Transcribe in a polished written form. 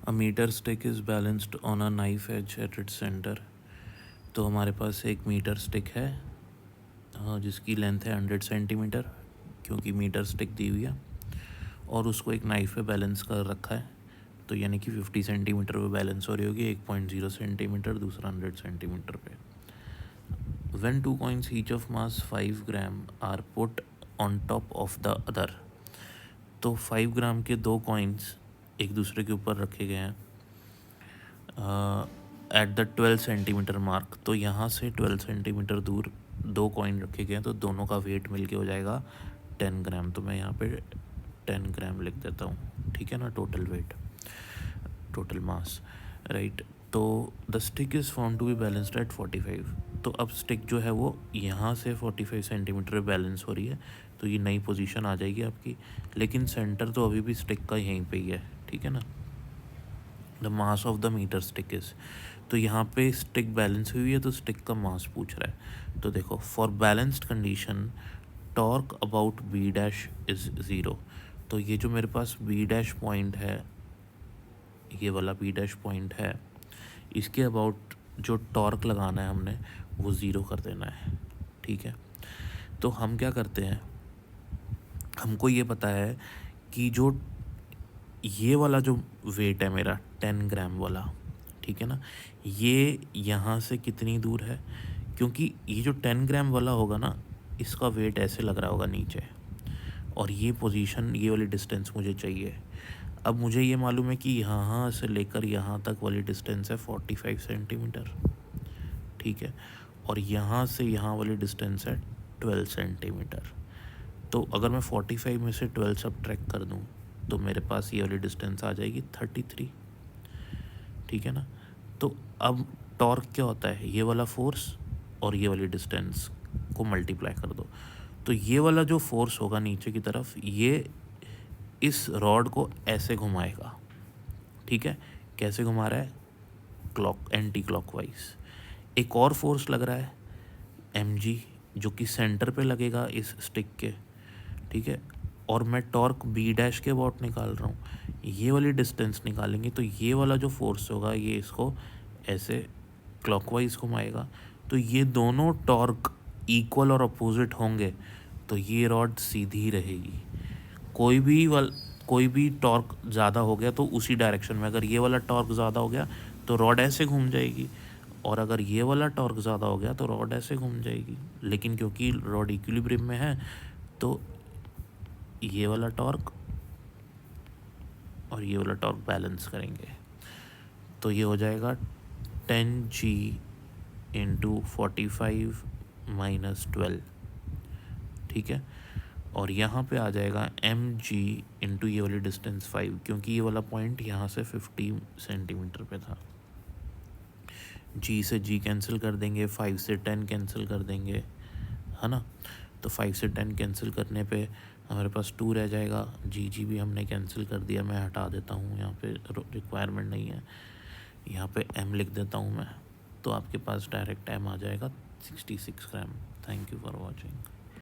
A meter stick is balanced on a knife edge at its center. तो हमारे पास एक metre stick है जिसकी लेंथ है 100 सेंटीमीटर, क्योंकि मीटर स्टिक दी हुई है, और उसको एक नाइफ पे बैलेंस कर रखा है। तो यानी कि 50 सेंटीमीटर पे बैलेंस हो रही होगी, 1.0 सेंटीमीटर, दूसरा 100 सेंटीमीटर पे। When two coins each of mass 5 gram are put on top of the other, तो 5 ग्राम के दो कॉइन्स एक दूसरे के ऊपर रखे गए हैं एट द 12 सेंटीमीटर मार्क। तो यहाँ से 12 सेंटीमीटर दूर दो कॉइन रखे गए हैं, तो दोनों का वेट मिलके हो जाएगा 10 ग्राम। तो मैं यहाँ पे 10 ग्राम लिख देता हूँ, ठीक है ना। Total weight, total mass, right. तो the stick is found to be balanced at 45। तो अब स्टिक जो है वो यहाँ से 45 सेंटीमीटर पे बैलेंस हो रही है, तो ये नई पोजीशन आ जाएगी आपकी। लेकिन सेंटर तो अभी भी स्टिक का यहीं पे ही है, ठीक है ना। The mass of the metre stick is, तो यहाँ पे स्टिक बैलेंस हुई है, तो स्टिक का मास पूछ रहा है। तो देखो, for balanced condition torque about B dash is zero. तो ये जो मेरे पास बी डैश पॉइंट है, ये वाला बी डैश पॉइंट है, इसके अबाउट जो टॉर्क लगाना है हमने वो ज़ीरो कर देना है, ठीक है। तो हम क्या करते हैं, हमको ये पता है कि जो ये वाला जो वेट है मेरा 10 ग्राम वाला, ठीक है ना, ये यहाँ से कितनी दूर है, क्योंकि ये जो 10 ग्राम वाला होगा ना, इसका वेट ऐसे लग रहा होगा नीचे, और ये पोजीशन, ये वाली डिस्टेंस मुझे चाहिए। अब मुझे ये मालूम है कि यहाँ से लेकर यहाँ तक वाली डिस्टेंस है 45 सेंटीमीटर, ठीक है, और यहाँ से यहाँ वाली डिस्टेंस है 12 सेंटीमीटर। तो अगर मैं 45 में से 12 सब्ट्रैक्ट कर दूँ तो मेरे पास ये वाली डिस्टेंस आ जाएगी 33, ठीक है ना। तो अब टॉर्क क्या होता है, ये वाला फोर्स और ये वाली डिस्टेंस को मल्टीप्लाई कर दो, तो ये वाला जो फोर्स होगा नीचे की तरफ, ये इस रॉड को ऐसे घुमाएगा, ठीक है। कैसे घुमा रहा है, एंटी क्लॉकवाइज। एक और फोर्स लग रहा है mg, जो कि सेंटर पे लगेगा इस स्टिक के, ठीक है। और मैं टॉर्क बी डैश के अबाउट निकाल रहा हूँ, ये वाली डिस्टेंस निकालेंगे तो ये वाला जो फोर्स होगा ये इसको ऐसे क्लॉकवाइज घुमाएगा। तो ये दोनों टॉर्क इक्वल और अपोजिट होंगे, तो ये रॉड सीधी रहेगी। कोई भी टॉर्क ज़्यादा हो गया तो उसी डायरेक्शन में, अगर ये वाला टॉर्क ज़्यादा हो गया तो रॉड ऐसे घूम जाएगी, और अगर ये वाला टॉर्क ज़्यादा हो गया तो रॉड ऐसे घूम जाएगी। लेकिन क्योंकि रॉड इक्विलिब्रियम में है, तो ये वाला टॉर्क और ये वाला टॉर्क बैलेंस करेंगे, तो ये हो जाएगा 10g इंटू 45 माइनस 12, ठीक है। और यहाँ पे आ जाएगा mg इंटू ये वाली डिस्टेंस 5, क्योंकि ये वाला पॉइंट यहाँ से 50 सेंटीमीटर पे था। g से g कैंसिल कर देंगे, 5 से 10 कैंसिल कर देंगे, है ना। तो 5 से 10 कैंसिल करने पे हमारे पास 2 रह जाएगा। जी भी हमने कैंसिल कर दिया, मैं हटा देता हूँ, यहाँ पे रिक्वायरमेंट नहीं है, यहाँ पे m लिख देता हूँ मैं। तो आपके पास डायरेक्ट m आ जाएगा 66 gram. Thank you for watching.